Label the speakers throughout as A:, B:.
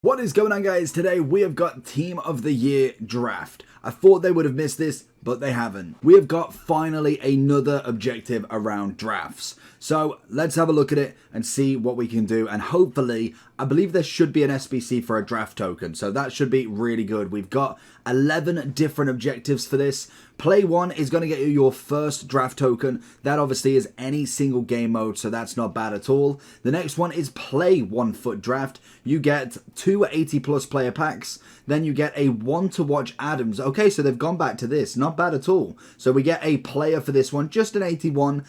A: What is going on, guys? Today we have got Team of the Year draft. I thought they would have missed this, but they haven't. We have got finally another objective around drafts. So let's have a look at it and see what we can do. And hopefully, I believe there should be an SBC for a draft token. So that should be really good. We've got 11 different objectives for this. Play 1 is going to get you your first draft token. That obviously is any single game mode, so that's not bad at all. The next one is play 1 foot draft. You get 2 80 plus player packs. Then you get a 1 to watch Adams. Okay, so they've gone back to this. Not bad at all. So we get a player for this one, just an 81.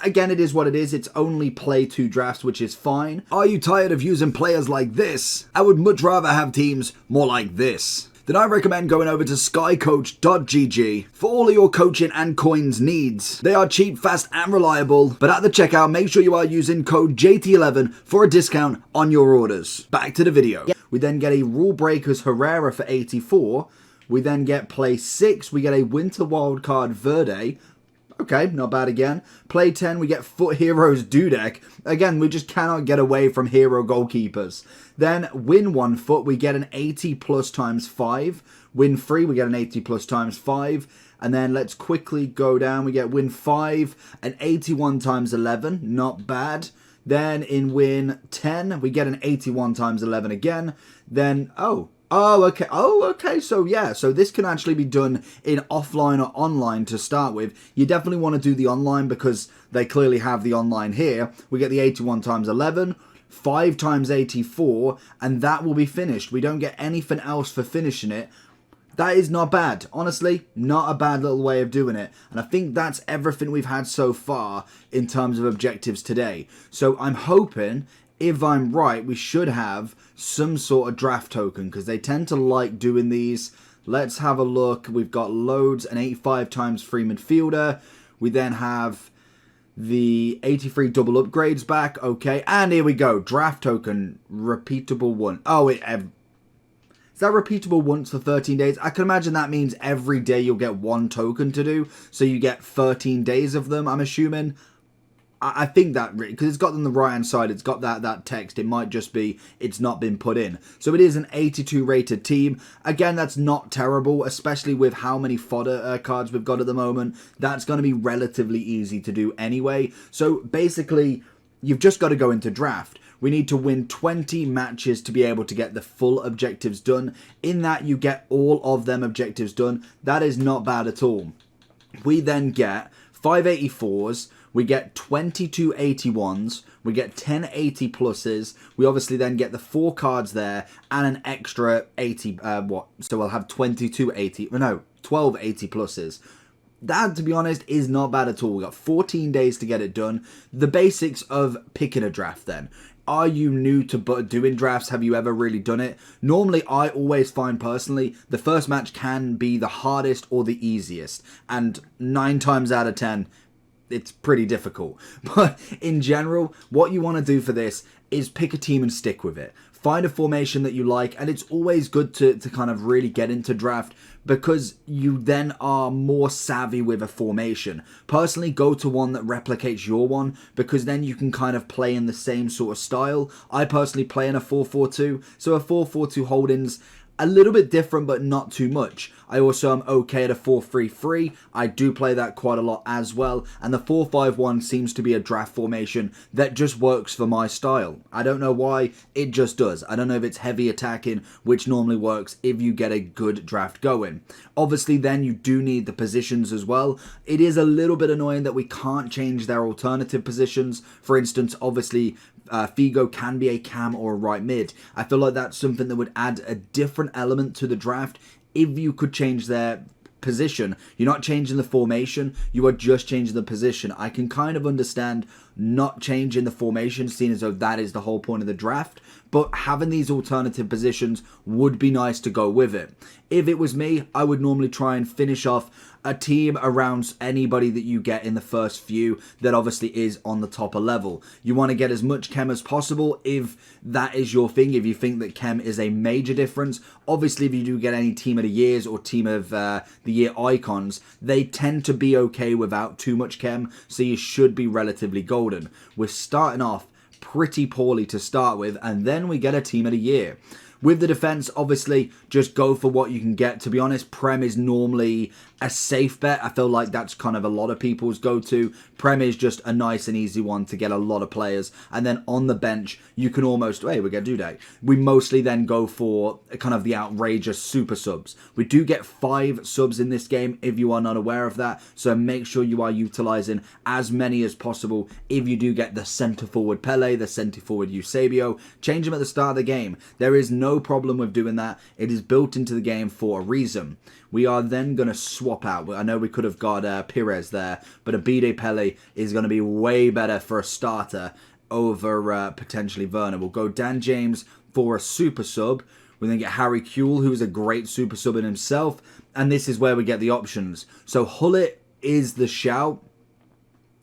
A: Again, it is what it is. It's only play 2 drafts, which is fine. Are you tired of using players like this? I would much rather have teams more like this. Then I recommend going over to skycoach.gg for all of your coaching and coins needs. They are cheap, fast and reliable, but at the checkout, make sure you are using code JT11 for a discount on your orders. Back to the video. We then get a Rule Breakers Herrera for 84. We then get play 6. We get a Winter Wildcard Verde. Okay, not bad again. Play 10, we get Foot Heroes Dudek. Again, we just cannot get away from hero goalkeepers. Then, win 1 foot, we get an 80 plus times 5. Win 3, we get an 80 plus times 5. And then let's quickly go down. We get win 5, an 81 times 11. Not bad. Then in win 10, we get an 81 times 11 again. Then, okay. So yeah, so this can actually be done in offline or online to start with. You definitely want to do the online because they clearly have the online here. We get the 81 times 11, 5 times 84, and that will be finished. We don't get anything else for finishing it. That is not bad. Honestly, not a bad little way of doing it. And I think that's everything we've had so far in terms of objectives today. So I'm hoping, if I'm right, we should have some sort of draft token because they tend to like doing these. Let's have a look. We've got loads, an 85 times free midfielder. We then have the 83 double upgrades back. Okay, and here we go. Draft token, repeatable one. Oh, is that repeatable once for 13 days? I can imagine that means every day you'll get 1 token to do. So you get 13 days of them, I'm assuming. I think that, because it's got on the right hand side, it's got that text. It might just be it's not been put in. So it is an 82 rated team. Again, that's not terrible, especially with how many fodder cards we've got at the moment. That's going to be relatively easy to do anyway. So basically, you've just got to go into draft. We need to win 20 matches to be able to get the full objectives done. In that, you get all of them objectives done. That is not bad at all. We then get 584s. We get 22 81s, we get 10 80 pluses, we obviously then get the 4 cards there, and an extra 80, so we'll have 12 80 pluses. That, to be honest, is not bad at all. We got 14 days to get it done. The basics of picking a draft then. Are you new to doing drafts? Have you ever really done it? Normally, I always find personally, the first match can be the hardest or the easiest, and 9 times out of 10, it's pretty difficult. But in general, what you want to do for this is pick a team and stick with it. Find a formation that you like, and it's always good to kind of really get into draft because you then are more savvy with a formation. Personally, go to one that replicates your one because then you can kind of play in the same sort of style. I personally play in a 4-4-2, so a 4-4-2 holdings a little bit different, but not too much. I also am okay at a 4-3-3. I do play that quite a lot as well. And the 4-5-1 seems to be a draft formation that just works for my style. I don't know why, it just does. I don't know if it's heavy attacking, which normally works if you get a good draft going. Obviously, then you do need the positions as well. It is a little bit annoying that we can't change their alternative positions. For instance, obviously, Figo can be a cam or a right mid. I feel like that's something that would add a different element to the draft if you could change their position. You're not changing the formation, you are just changing the position. I can kind of understand not changing the formation, seeing as though that is the whole point of the draft, but having these alternative positions would be nice to go with it. If it was me, I would normally try and finish off a team around anybody that you get in the first few that obviously is on the topper level. You want to get as much chem as possible if that is your thing, if you think that chem is a major difference. Obviously, if you do get any team of the years or team of the year icons, they tend to be okay without too much chem, so you should be relatively golden. We're starting off pretty poorly to start with, and then we get a team of the year. With the defense, obviously, just go for what you can get. To be honest, Prem is normally a safe bet. I feel like that's kind of a lot of people's go-to. Prem is just a nice and easy one to get a lot of players. And then on the bench, you can almost, hey, we get Duday. We mostly then go for kind of the outrageous super subs. We do get 5 subs in this game if you are not aware of that. So make sure you are utilizing as many as possible. If you do get the centre forward Pele, the centre forward Eusebio, change them at the start of the game. There is no problem with doing that. It is built into the game for a reason. We are then going to swap out. I know we could have got Pires there, but Abide Pele is going to be way better for a starter over potentially Werner. We'll go Dan James for a super sub. We then get Harry Kewell, who's a great super sub in himself. And this is where we get the options. So Hullet is the shout.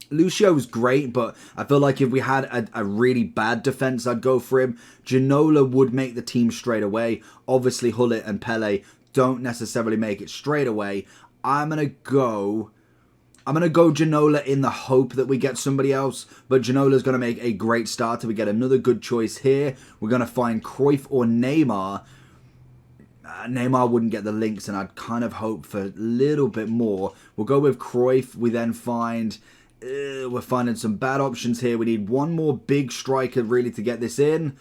A: Lucio's great, but I feel like if we had a really bad defense, I'd go for him. Ginola would make the team straight away. Obviously, Hullet and Pele don't necessarily make it straight away. I'm going to go Ginola in the hope that we get somebody else, but Ginola's going to make a great starter. We get another good choice here. We're going to find Cruyff or Neymar. Neymar wouldn't get the links, and I'd kind of hope for a little bit more. We'll go with Cruyff. We then find... we're finding some bad options here. We need one more big striker really to get this in,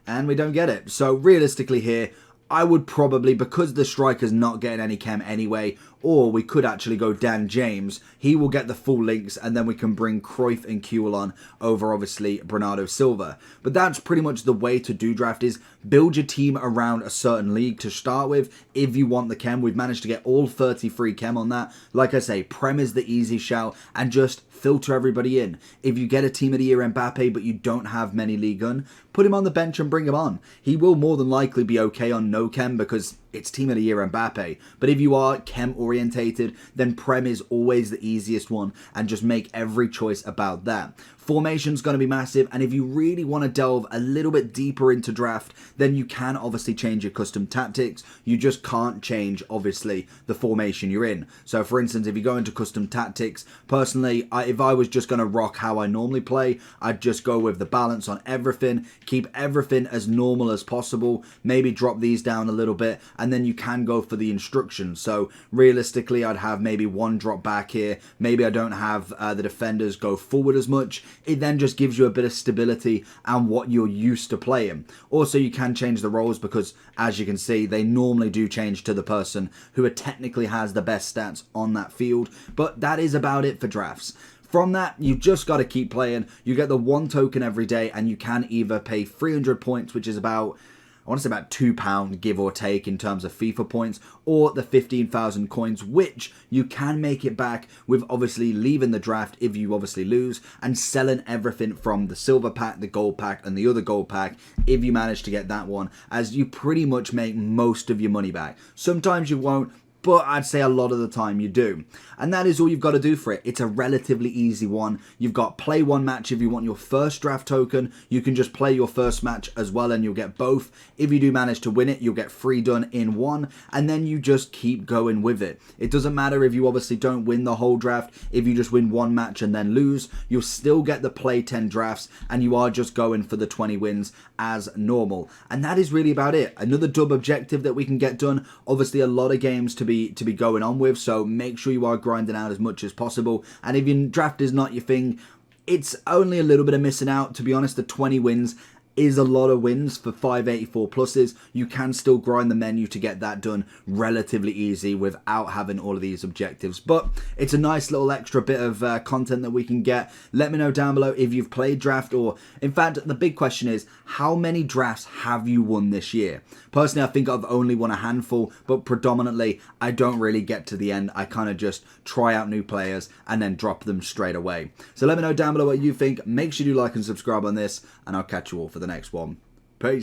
A: and we don't get it. So realistically here, I would probably, because the striker's not getting any chem anyway, or we could actually go Dan James. He will get the full links, and then we can bring Cruyff and Kewell on over, obviously, Bernardo Silva. But that's pretty much the way to do draft, is build your team around a certain league to start with if you want the chem. We've managed to get all 30 free chem on that. Like I say, Prem is the easy shout, and just filter everybody in. If you get a team of the year Mbappe, but you don't have many Ligue 1, put him on the bench and bring him on. He will more than likely be okay on no chem because it's team of the year Mbappe. But if you are chem orientated, then Prem is always the easiest one, and just make every choice about that. Formation's going to be massive, and if you really want to delve a little bit deeper into draft, then you can obviously change your custom tactics. You just can't change, obviously, the formation you're in. So, for instance, if you go into custom tactics, personally, if I was just going to rock how I normally play, I'd just go with the balance on everything, keep everything as normal as possible, maybe drop these down a little bit, and then you can go for the instructions. So, realistically, I'd have maybe one drop back here. Maybe I don't have the defenders go forward as much. It then just gives you a bit of stability and what you're used to playing. Also, you can change the roles because, as you can see, they normally do change to the person who technically has the best stats on that field. But that is about it for drafts. From that, you just got to keep playing. You get the 1 token every day, and you can either pay 300 points, which is about... I want to say about £2 give or take in terms of FIFA points, or the 15,000 coins, which you can make it back with obviously leaving the draft if you obviously lose, and selling everything from the silver pack, the gold pack, and the other gold pack if you manage to get that one, as you pretty much make most of your money back. Sometimes you won't, but I'd say a lot of the time you do. And that is all you've got to do for it. It's a relatively easy one. You've got play one match if you want your first draft token. You can just play your first match as well and you'll get both. If you do manage to win it, you'll get 3 done in one. And then you just keep going with it. It doesn't matter if you obviously don't win the whole draft. If you just win one match and then lose, you'll still get the play 10 drafts and you are just going for the 20 wins as normal. And that is really about it. Another dub objective that we can get done. Obviously a lot of games to be going on with, so make sure you are grinding out as much as possible. And if your draft is not your thing, it's only a little bit of missing out. To be honest, the 20 wins is a lot of wins for 584 pluses. You can still grind the menu to get that done relatively easy without having all of these objectives. But it's a nice little extra bit of content that we can get. Let me know down below if you've played draft, or in fact, the big question is, how many drafts have you won this year? Personally, I think I've only won a handful, but predominantly, I don't really get to the end. I kind of just try out new players and then drop them straight away. So let me know down below what you think. Make sure you like and subscribe on this, and I'll catch you all for the next one. Peace.